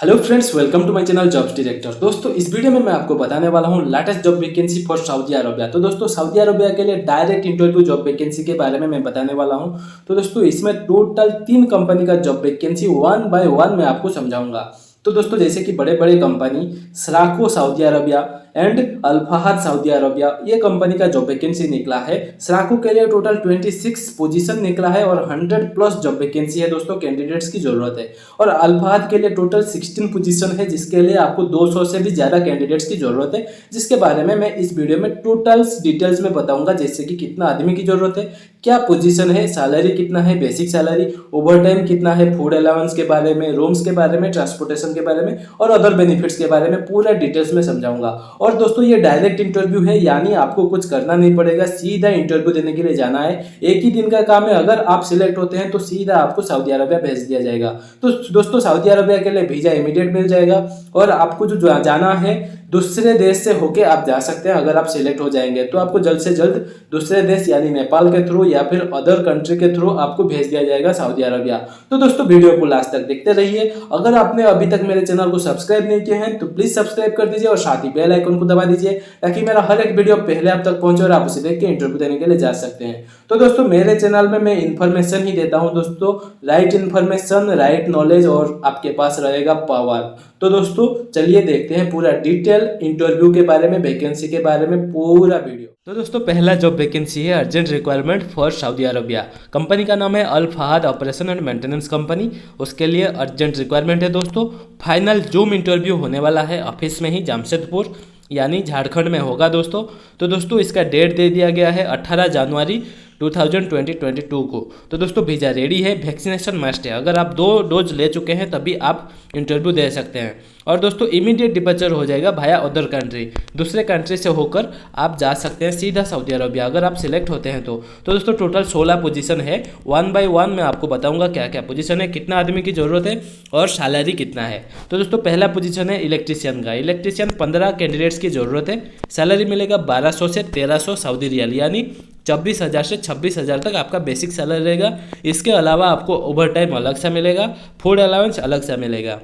Hello friends, welcome to my channel jobs director. दोस्तों, इस video में मैं आपको बताने वाला हूं latest job vacancy for Saudi Arabia. तो दोस्तों, सऊदी अरबिया के लिए डायरेक्ट इंटरव्यू जॉब वैकेंसी के बारे में मैं बताने वाला हूं। तो दोस्तों, इसमें टोटल 3 कंपनी का job vacancy one by one मैं आपको समझाऊंगा। तो दोस्तों, जैसे कि बड़े बड़े company Saraco Saudi Arabia and Al Fahad Saudi Arabia, ये कंपनी का जॉब वैकेंसी निकला है। सराको के लिए टोटल 26 पोजीशन निकला है और 100 प्लस जॉब वैकेंसी है दोस्तों, कैंडिडेट्स की जरूरत है। और अल फहद के लिए टोटल 16 पोजीशन है, जिसके लिए आपको 200 से भी ज्यादा कैंडिडेट्स की जरूरत है, जिसके बारे में मैं इस वीडियो में टोटल डिटेल्स में बताऊंगा। जैसे कि कितना आदमी की जरूरत है, क्या पोजीशन है, सैलरी कितना है, बेसिक सैलरी, ओवर टाइम कितना है, फूड अलाउंस के बारे में, रूम्स के बारे में, ट्रांसपोर्टेशन के बारे में और अदर बेनिफिट्स के बारे में पूरा डिटेल्स में समझाऊंगा। और दोस्तों, ये डायरेक्ट इंटरव्यू है, यानी आपको कुछ करना नहीं पड़ेगा, सीधा इंटरव्यू देने के लिए जाना है। एक ही दिन का काम है। अगर आप सिलेक्ट होते हैं तो सीधा आपको सऊदी अरबिया भेज दिया जाएगा। तो दोस्तों, सऊदी अरबिया के लिए वीजा इमीडिएट मिल जाएगा और आपको जो जाना है दूसरे देश से होके आप जा सकते हैं। अगर आप सिलेक्ट हो जाएंगे तो आपको जल्द से जल्द दूसरे देश यानी नेपाल के थ्रू या फिर अदर कंट्री के थ्रू आपको भेज दिया जाएगा सऊदी अरबिया। तो दोस्तों, वीडियो को लास्ट तक देखते रहिए। अगर आपने अभी तक मेरे चैनल को सब्सक्राइब नहीं किया है तो प्लीज सब्सक्राइब कर दीजिए और साथ ही बेल आइकन को दबा दीजिए, ताकि मेरा हर एक वीडियो पहले आप तक पहुंचे और आप उसे देख के इंटरव्यू देने के लिए जा सकते हैं। तो दोस्तों, मेरे चैनल में मैं इन्फॉर्मेशन ही देता हूं दोस्तों, राइट इन्फॉर्मेशन, राइट नॉलेज और आपके पास रहेगा पावर। तो दोस्तों, चलिए देखते हैं पूरा डिटेल इंटरव्यू के बारे में, वैकेंसी के बारे में पूरा वीडियो। तो दोस्तों, पहला जॉब वैकेंसी है urgent requirement for Saudi Arabia. Company का नाम है Al Fahad operation and maintenance company. उसके लिए अर्जेंट रिक्वायरमेंट है दोस्तों। फाइनल जूम इंटरव्यू होने वाला है ऑफिस में ही, जामशेदपुर यानी झारखंड में होगा दोस्तों। तो दोस्तों, इसका डेट दे दिया गया है 18 जनवरी 2022 को। तो दोस्तों, वीज़ा रेडी है, वैक्सीनेशन मस्ट है। अगर आप 2 डोज ले चुके हैं तभी आप इंटरव्यू दे सकते हैं। और दोस्तों, इमीडिएट डिपार्चर हो जाएगा भाया अदर कंट्री, दूसरे कंट्री से होकर आप जा सकते हैं सीधा सऊदी अरबिया, अगर आप सिलेक्ट होते हैं तो। दोस्तों, टोटल 16 पोजीशन है। वन बाय वन मैं आपको बताऊंगा क्या क्या पोजीशन है, कितना आदमी की ज़रूरत है और सैलरी कितना है। तो दोस्तों, पहला पोजीशन है इलेक्ट्रीशियन का। इलेक्ट्रीशियन 15 कैंडिडेट्स की ज़रूरत है। सैलरी मिलेगा 1200 से 1300 सऊदी रियाल, यानी 24,000 से 26,000 तक आपका बेसिक सैलरी रहेगा। इसके अलावा आपको ओवर टाइम अलग से मिलेगा, फूड अलाउंस अलग से मिलेगा।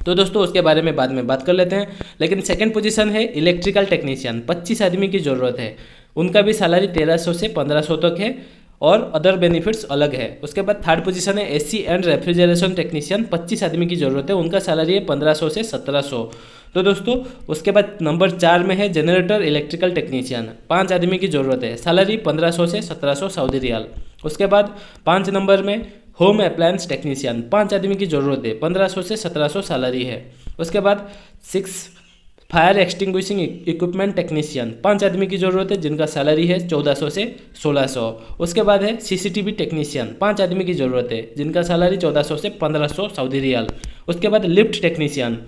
तो दोस्तों, उसके बारे में बाद में बात कर लेते हैं। लेकिन सेकंड पोजीशन है इलेक्ट्रिकल टेक्नीशियन, 25 आदमी की ज़रूरत है। उनका भी सैलरी 1300 से 1500 तक है और अदर बेनिफिट्स अलग है। उसके बाद थर्ड पोजीशन है एसी एंड रेफ्रिजरेशन टेक्नीशियन, 25 आदमी की ज़रूरत है। उनका सैलरी है 1500 से 1700। तो दोस्तों, उसके बाद नंबर 4 में है जनरेटर इलेक्ट्रिकल टेक्नीशियन, 5 आदमी की ज़रूरत है। सैलरी 1500 से 1700 सऊदी रियाल। उसके बाद 5 नंबर में होम अप्लायंस टेक्नीशियन, 5 आदमी की ज़रूरत है, 1500 से 1700 सैलरी है। उसके बाद 6 फायर एक्सटिंग्विशिंग इक्विपमेंट टेक्नीशियन, 5 आदमी की ज़रूरत है, जिनका सैलरी है 1400 से 1600। उसके बाद है सीसीटीवी टेक्नीशियन, 5 आदमी की ज़रूरत है, जिनका सैलरी 1400 से 1500 सऊदी रियाल। उसके बाद लिफ्ट टेक्नीशियन,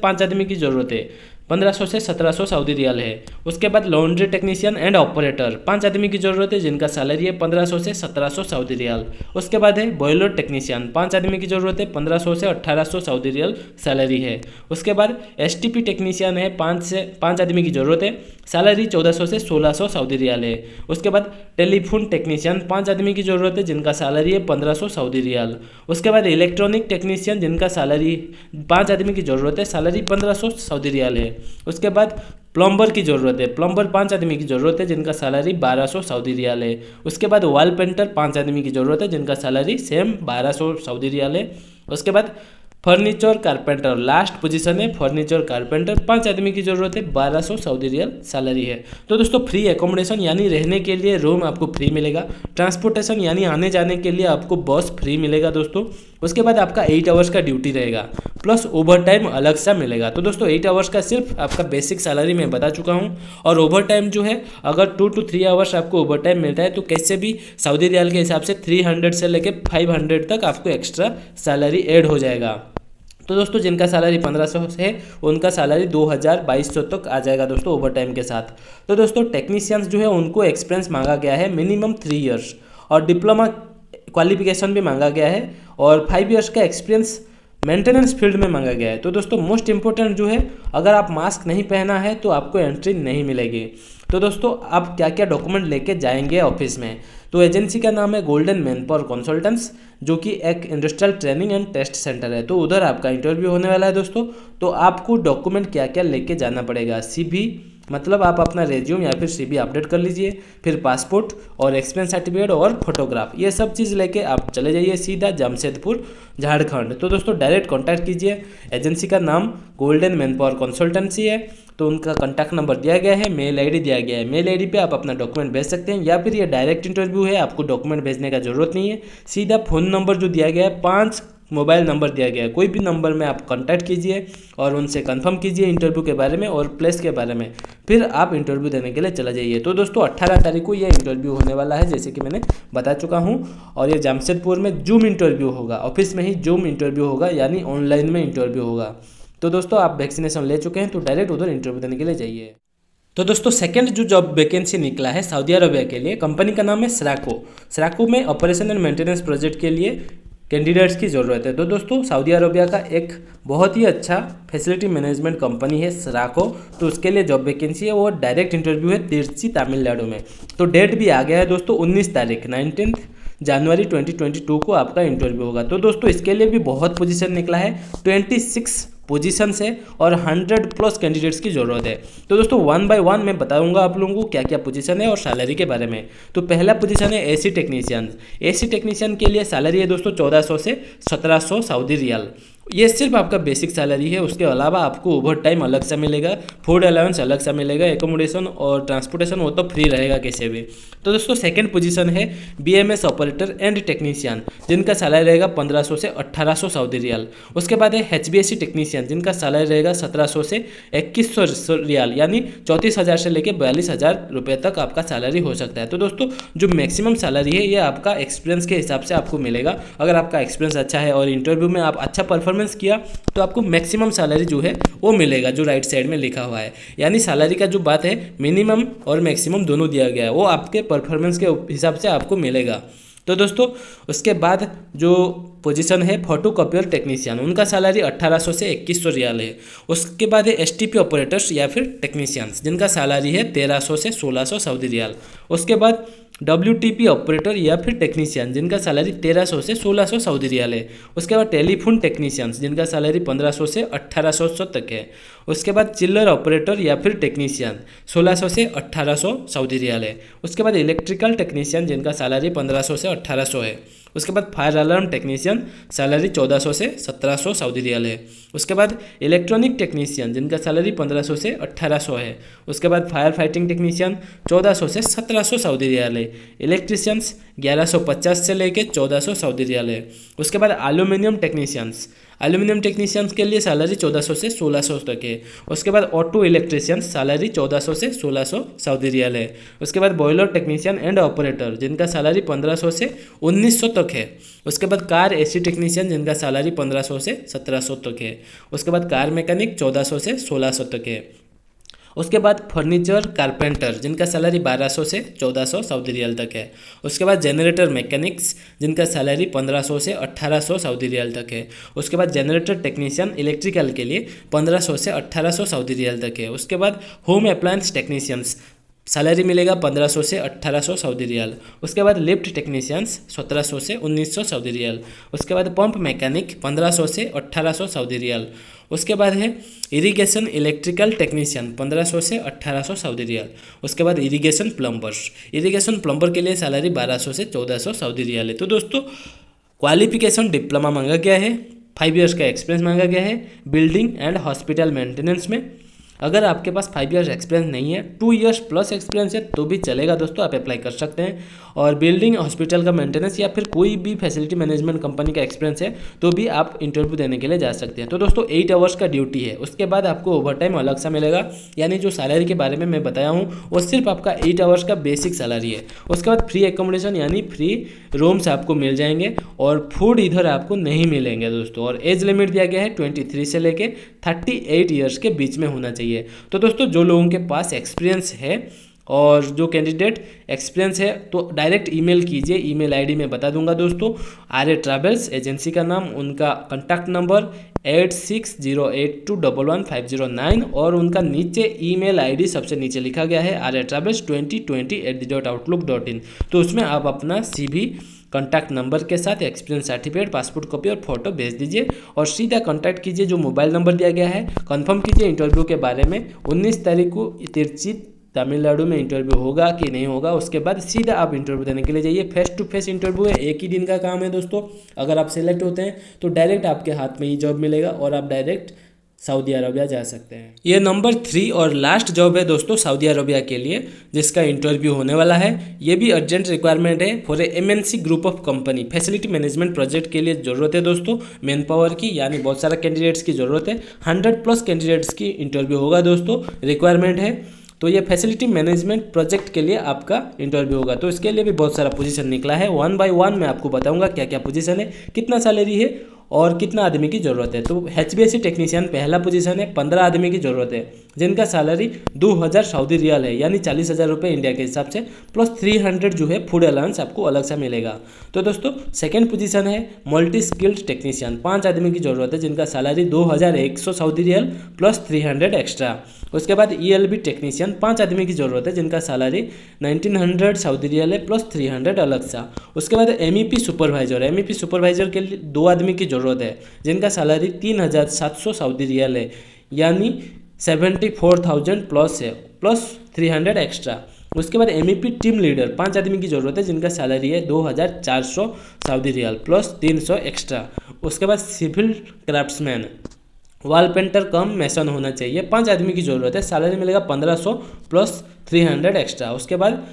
5 आदमी की ज़रूरत है, 1500 से 1700 सऊदी रियाल है। उसके बाद लॉन्ड्री टेक्नीशियन एंड ऑपरेटर, 5 आदमी की ज़रूरत है, जिनका सैलरी है 1500 से 1700 सऊदी रियाल। उसके बाद है बॉयलर टेक्नीशियन, 5 आदमी की ज़रूरत है, 1500 से 1800 सऊदी रियाल सैलरी है। उसके बाद एसटीपी टेक्नीशियन है, 5 आदमी की ज़रूरत है, सैलरी 1400 से 1600 सऊदी रियाल है। उसके बाद टेलीफोन टेक्नीशियन, 5 आदमी की ज़रूरत है, जिनका सैलरी है 1500 सऊदी रियाल। उसके बाद इलेक्ट्रॉनिक टेक्नीशियन, जिनका सैलरी 5 आदमी की ज़रूरत है, सैलरी 1500 सऊदी रियाल है। उसके बाद प्लम्बर की ज़रूरत है, प्लम्बर 5 आदमी की ज़रूरत है, जिनका सैलरी 1200 सऊदी रियाल है। उसके बाद वॉल पेंटर 5 आदमी की ज़रूरत है, जिनका सैलरी सेम 1200 सऊदी रियाल है। उसके बाद फर्नीचर कारपेंटर, लास्ट पोजीशन है फर्नीचर कारपेंटर, 5 आदमी की ज़रूरत है, 1200 सऊदी रियाल सैलरी है। तो दोस्तों, फ्री एकोमोडेशन यानी रहने के लिए रूम आपको फ्री मिलेगा। ट्रांसपोर्टेशन यानी आने जाने के लिए आपको बस फ्री मिलेगा दोस्तों। उसके बाद आपका 8 आवर्स का ड्यूटी रहेगा, प्लस ओवर टाइम अलग सा मिलेगा। तो दोस्तों, 8 आवर्स का सिर्फ आपका बेसिक सैलरी मैं बता चुका हूँ। और ओवर टाइम जो है, अगर 2 to 3 आवर्स आपको ओवर टाइम मिलता है तो कैसे भी सऊदी रियाल के हिसाब से 300 से लेके 500 तक आपको एक्स्ट्रा सैलरी ऐड हो जाएगा। तो दोस्तों, जिनका सैलरी 1500 है, उनका सैलरी 2200 तक आ जाएगा दोस्तों ओवर टाइम के साथ। तो दोस्तों, टेक्नीशियंस जो है उनको एक्सपीरियंस मांगा गया है मिनिमम 3 इयर्स और डिप्लोमा क्वालिफिकेशन भी मांगा गया है और 5 इयर्स का एक्सपीरियंस मेंटेनेंस फील्ड में मांगा गया है। तो दोस्तों, मोस्ट इंपॉर्टेंट जो है, अगर आप मास्क नहीं पहना है तो आपको एंट्री नहीं मिलेगी। तो दोस्तों, आप क्या क्या डॉक्यूमेंट लेके जाएंगे ऑफिस में, तो एजेंसी का नाम है गोल्डन मैनपावर कंसल्टेंट्स, जो कि एक industrial training and test centre है। तो उधर आपका इंटरव्यू होने वाला है दोस्तों। तो आपको डॉक्यूमेंट क्या क्या लेके जाना पड़ेगा, CV, मतलब आप अपना रेज्यूम या फिर CV अपडेट कर लीजिए, फिर पासपोर्ट और एक्सपीरियंस सर्टिफिकेट और फोटोग्राफ, ये सब चीज़ लेके आप चले जाइए सीधा जमशेदपुर झारखंड। तो दोस्तों डायरेक्ट कांटेक्ट कीजिए। एजेंसी का नाम गोल्डन मैनपावर कंसल्टेंसी है। तो उनका कॉन्टैक्ट नंबर दिया गया है, मेल ID दिया गया है। मेल ID पे आप अपना डॉक्यूमेंट भेज सकते हैं, या फिर ये डायरेक्ट इंटरव्यू है, आपको डॉक्यूमेंट भेजने का जरूरत नहीं है। सीधा फ़ोन नंबर जो दिया गया है, 5 मोबाइल नंबर दिया गया है, कोई भी नंबर में आप कांटेक्ट कीजिए और उनसे कंफर्म कीजिए इंटरव्यू के बारे में और प्लेस के बारे में, फिर आप इंटरव्यू देने के लिए चला जाइए। तो दोस्तों 18 तारीख को ये इंटरव्यू होने वाला है, जैसे कि मैंने बता चुका हूँ। और ये जमशेदपुर में जूम इंटरव्यू होगा, ऑफिस में ही जूम इंटरव्यू होगा, यानी ऑनलाइन में इंटरव्यू होगा। तो दोस्तों आप वैक्सीनेशन ले चुके हैं तो डायरेक्ट उधर इंटरव्यू देने के लिए जाइए। तो दोस्तों सेकंड जो जॉब वैकेंसी निकला है सऊदी अरबिया के लिए, कंपनी का नाम है सराको। सराको में ऑपरेशन एंड मेंटेनेंस प्रोजेक्ट के लिए कैंडिडेट्स की ज़रूरत है। तो दोस्तों सऊदी अरबिया का एक बहुत ही अच्छा फैसिलिटी मैनेजमेंट कंपनी है सराको, तो उसके लिए जॉब वैकेंसी है और डायरेक्ट इंटरव्यू है तिरची तमिलनाडु में। तो डेट भी आ गया है दोस्तों, 19 तारीख 19 जनवरी 2022 को आपका इंटरव्यू होगा। तो दोस्तों इसके लिए भी बहुत पोजीशन निकला है, 26 पोजीशन है और 100+ कैंडिडेट्स की ज़रूरत है। तो दोस्तों 1 बाय 1 मैं बताऊंगा आप लोगों को क्या क्या पोजीशन है और सैलरी के बारे में। तो पहला पोजीशन है AC टेक्नीशियन। AC टेक्नीशियन के लिए सैलरी है दोस्तों 1400 से 1700 सऊदी रियाल। ये सिर्फ आपका बेसिक सैलरी है, उसके अलावा आपको ओवर टाइम अलग से मिलेगा, फूड अलाउंस अलग से मिलेगा, एकोमोडेशन और ट्रांसपोर्टेशन वो तो फ्री रहेगा कैसे भी। तो दोस्तों सेकंड पोजीशन है BMS ऑपरेटर एंड टेक्नीशियन, जिनका सैलरी रहेगा 1500 से 1800 सऊदी रियाल। उसके बाद है HBSC टेक्नीशियन, जिनका सैलरी रहेगा 1700 से 2100 रियाल, यानी 34,000 से लेकर 42,000 रुपये तक आपका सैलरी हो सकता है। तो दोस्तों जो मैक्सिमम सैलरी है ये आपका एक्सपीरियंस के हिसाब से आपको मिलेगा। अगर आपका एक्सपीरियंस अच्छा है और इंटरव्यू में आप अच्छा परफॉर्मेंस किया तो आपको मैक्सिमम सैलरी जो है वो मिलेगा, जो राइट साइड में लिखा हुआ है। यानी सैलरी का जो बात है मिनिमम और मैक्सिमम दोनों दिया गया है, वो आपके परफॉर्मेंस के हिसाब से आपको मिलेगा। तो दोस्तों उसके बाद जो पोजीशन है फोटोकॉपियर टेक्नीशियन, उनका सैलरी 1800 से 2100 रियाल है। उसके बाद है STP ऑपरेटर्स या फिर टेक्नीशियंस, जिनका सैलरी है 1300 से 1600 सऊदी रियाल। उसके बाद WTP ऑपरेटर या फिर टेक्नीशियन, जिनका सैलरी 1300 से 1600 सऊदी रियाल है। उसके बाद टेलीफोन टेक्नीशियंस, जिनका सैलरी 1500 से 1800 तक है। उसके बाद चिल्लर ऑपरेटर या फिर टेक्नीशियन 1600 से 1800 सऊदी रियाल है। उसके बाद इलेक्ट्रिकल टेक्नीशियन, जिनका सैलरी 1500 से 1800 है। उसके बाद फायर अलार्म टेक्नीशियन सैलरी 1400 से 1700 सऊदी रियाल है। उसके बाद इलेक्ट्रॉनिक टेक्नीशियन, जिनका सैलरी 1500 से 1800 है। उसके बाद फायर फाइटिंग टेक्नीशियन 1400 से 1700 सऊदी रियाल है। इलेक्ट्रीशियंस 1150 से लेकर 1400 सऊदी रियाल है। उसके बाद एल्यूमिनियम टेक्नीशियंस के लिए सैलरी 1400 से 1600 तक है। उसके बाद ऑटो इलेक्ट्रीशियंस सैलरी 1400 से 1600 सऊदी रियाल है। उसके बाद बॉयलर टेक्नीशियन एंड ऑपरेटर, जिनका सैलरी 1500 से 1900 तक है। उसके बाद कार AC टेक्नीशियन, जिनका सैलरी 1500 से 1700 तक है। उसके बाद कार मैकेनिक 1400 से 1600 तक है। उसके बाद फर्नीचर कारपेंटर, जिनका सैलरी 1200 से 1400 सऊदी रियाल तक है। उसके बाद जनरेटर मैकेनिक्स, जिनका सैलरी 1500 से 1800 सऊदी रियाल तक है। उसके बाद जनरेटर टेक्नीशियन इलेक्ट्रिकल के लिए 1500 से 1800 सऊदी रियाल तक है। उसके बाद होम अप्लायंस टेक्नीशियंस सैलरी मिलेगा 1500 से 1800 सऊदी रियाल। उसके बाद लिफ्ट टेक्नीशियंस 1700 से 1900 सऊदी रियाल। उसके बाद पंप मैकेनिक 1500 से 1800 सऊदी रियाल। उसके बाद है इरिगेशन इलेक्ट्रिकल टेक्नीशियन 1500 से 1800 सऊदी रियाल। उसके बाद इरिगेशन प्लम्बर के लिए सैलरी 1200 से 1400 सऊदी रियाल है। तो दोस्तों क्वालिफिकेशन डिप्लोमा मांगा गया है, 5 इयर्स का एक्सपीरियंस मांगा गया है बिल्डिंग एंड हॉस्पिटल मेंटेनेंस में। अगर आपके पास 5 इयर्स एक्सपीरियंस नहीं है, 2 इयर्स प्लस एक्सपीरियंस है तो भी चलेगा दोस्तों, आप अप्लाई कर सकते हैं। और बिल्डिंग हॉस्पिटल का मेंटेनेंस या फिर कोई भी फैसिलिटी मैनेजमेंट कंपनी का एक्सपीरियंस है तो भी आप इंटरव्यू देने के लिए जा सकते हैं। तो दोस्तों 8 आवर्स का ड्यूटी है, उसके बाद आपको ओवर टाइम अलग सा मिलेगा। यानी जो सैलरी के बारे में मैं बताया हूँ वो सिर्फ आपका 8 आवर्स का बेसिक सैलरी है। उसके बाद फ्री एकोमोडेशन यानी फ्री रूम्स आपको मिल जाएंगे और फूड इधर आपको नहीं मिलेंगे दोस्तों। और एज लिमिट दिया गया है 23 से लेके 38 ईयर्स के बीच में होना चाहिए। तो दोस्तों जो लोगों के पास एक्सपीरियंस है और जो कैंडिडेट एक्सपीरियंस है तो डायरेक्ट ईमेल कीजिए, ईमेल आईडी मैं बता दूंगा दोस्तों। आर्य ट्रैवल्स एजेंसी का नाम, उनका कॉन्टैक्ट नंबर 8608211509 और उनका नीचे ईमेल आईडी सबसे नीचे लिखा गया है aryatravels2020@outlook.in। तो उसमें आप अपना CV, कॉन्टैक्ट नंबर के साथ एक्सपीरियंस सर्टिफिकेट, पासपोर्ट कॉपी और फोटो भेज दीजिए और सीधा कॉन्टैक्ट कीजिए जो मोबाइल नंबर दिया गया है। कंफर्म कीजिए इंटरव्यू के बारे में। 19 तारीख को तिरची तमिलनाडु में इंटरव्यू होगा कि नहीं होगा, उसके बाद सीधा आप इंटरव्यू देने के लिए जाइए। फेस टू फेस इंटरव्यू है, एक ही दिन का काम है दोस्तों। अगर आप सिलेक्ट होते हैं तो डायरेक्ट आपके हाथ में ही जॉब मिलेगा और आप डायरेक्ट सऊदी अरबिया जा सकते हैं। ये नंबर 3 और लास्ट जॉब है दोस्तों सऊदी अरबिया के लिए, जिसका इंटरव्यू होने वाला है। ये भी अर्जेंट रिक्वायरमेंट है for a MNC group of company. Facility management project के लिए ज़रूरत है दोस्तों मैन पावर की, यानी बहुत सारा कैंडिडेट्स की ज़रूरत है। 100+ कैंडिडेट्स की इंटरव्यू होगा दोस्तों, रिक्वायरमेंट है। तो ये फैसिलिटी मैनेजमेंट प्रोजेक्ट के लिए आपका इंटरव्यू होगा। तो इसके लिए भी बहुत सारा पोजीशन निकला है। 1 by 1 मैं आपको बताऊंगा क्या क्या पोजीशन है, कितना सैलरी है और कितना आदमी की ज़रूरत है। तो HVAC टेक्नीशियन पहला पोजीशन है, 15 आदमी की ज़रूरत है जिनका सैलरी 2000 सऊदी रियाल है, यानी 40,000 रुपये इंडिया के हिसाब से, प्लस 300 जो है फूड अलाउंस आपको अलग से मिलेगा। तो दोस्तों सेकंड पोजीशन है मल्टी स्किल्ड टेक्नीशियन, 5 आदमी की ज़रूरत है जिनका salary 2100 Saudi riyal plus 300 extra. उसके बाद ELB टेक्नीशियन, 5 आदमी की ज़रूरत है जिनका सैलरी 1900 सऊदी रियाल है प्लस 300 अलग सा। उसके बाद MEP सुपरवाइजर, MEP सुपरवाइजर के लिए 2 आदमी की ज़रूरत है जिनका सैलरी 3700 सऊदी रियाल है, यानी 74,000 प्लस है, प्लस 300 एक्स्ट्रा। उसके बाद MEP टीम लीडर, 5 आदमी की ज़रूरत है जिनका सैलरी है 2400 सऊदी रियाल प्लस 300 एक्स्ट्रा। उसके बाद सिविल क्राफ्ट्समैन, वॉल पेंटर कम मैसन होना चाहिए, 5 आदमी की ज़रूरत है, सैलरी मिलेगा 1500 प्लस 300 एक्स्ट्रा। उसके बाद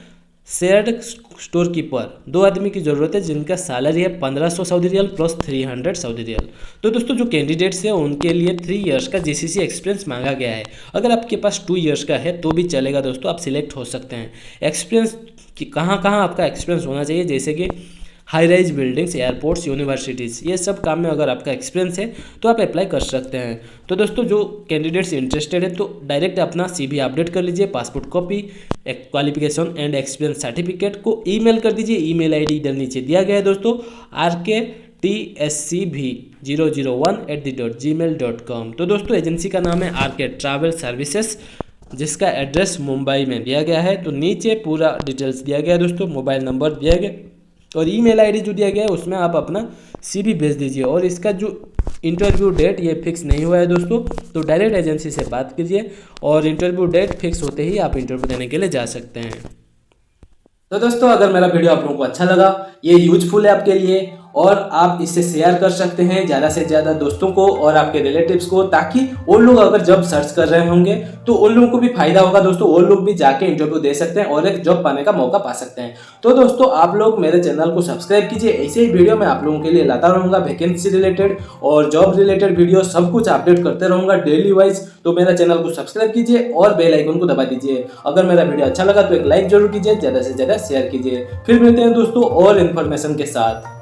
शेयर्ड स्टोर कीपर, 2 आदमी की ज़रूरत है जिनका सैलरी है 1500 Saudi riyal plus 300 Saudi riyal. तो दोस्तों जो कैंडिडेट्स हैं उनके लिए 3 इयर्स का GCC एक्सपीरियंस मांगा गया है। अगर आपके पास 2 इयर्स का है तो भी चलेगा दोस्तों, आप सिलेक्ट हो सकते हैं। एक्सपीरियंस कि कहाँ आपका एक्सपीरियंस होना चाहिए, जैसे कि high rise buildings, airports, universities, ये सब काम में अगर आपका एक्सपीरियंस है तो आप अप्लाई कर सकते हैं। तो दोस्तों जो कैंडिडेट्स इंटरेस्टेड है तो डायरेक्ट अपना CV अपडेट कर लीजिए, पासपोर्ट कॉपी, एक क्वालिफिकेशन एंड एक्सपीरियंस सर्टिफिकेट को ईमेल कर दीजिए। ईमेल आईडी इधर नीचे दिया गया है दोस्तों, rktscv001@gmail.com। तो दोस्तों एजेंसी का नाम है RK ट्रैवल सर्विसेज, जिसका एड्रेस मुंबई में दिया गया है। तो नीचे पूरा डिटेल्स दिया गया है दोस्तों, मोबाइल नंबर दिया गया और ईमेल आईडी जो दिया गया है उसमें आप अपना CV भेज दीजिए। और इसका जो इंटरव्यू डेट ये फिक्स नहीं हुआ है दोस्तों, तो डायरेक्ट एजेंसी से बात कीजिए और इंटरव्यू डेट फिक्स होते ही आप इंटरव्यू देने के लिए जा सकते हैं। तो दोस्तों अगर मेरा वीडियो आप लोगों को अच्छा लगा, ये यूजफुल है आपके लिए और आप इसे शेयर कर सकते हैं ज़्यादा से ज़्यादा दोस्तों को और आपके रिलेटिव्स को, ताकि वो लोग अगर जॉब सर्च कर रहे होंगे तो उन लोगों को भी फायदा होगा दोस्तों, वो लोग भी जाके इंटरव्यू दे सकते हैं और एक जॉब पाने का मौका पा सकते हैं। तो दोस्तों आप लोग मेरे चैनल को सब्सक्राइब कीजिए, ऐसे ही वीडियो मैं आप लोगों के लिए लाता रहूँगा, वैकेंसी रिलेटेड और जॉब रिलेटेड वीडियो सब कुछ अपडेट करते रहूँगा डेली वाइज। तो मेरा चैनल को सब्सक्राइब कीजिए और बेल आइकन को दबा दीजिए। अगर मेरा वीडियो अच्छा लगा तो एक लाइक जरूर कीजिए, ज़्यादा से ज़्यादा शेयर कीजिए। फिर मिलते हैं दोस्तों और इन्फॉर्मेशन के साथ।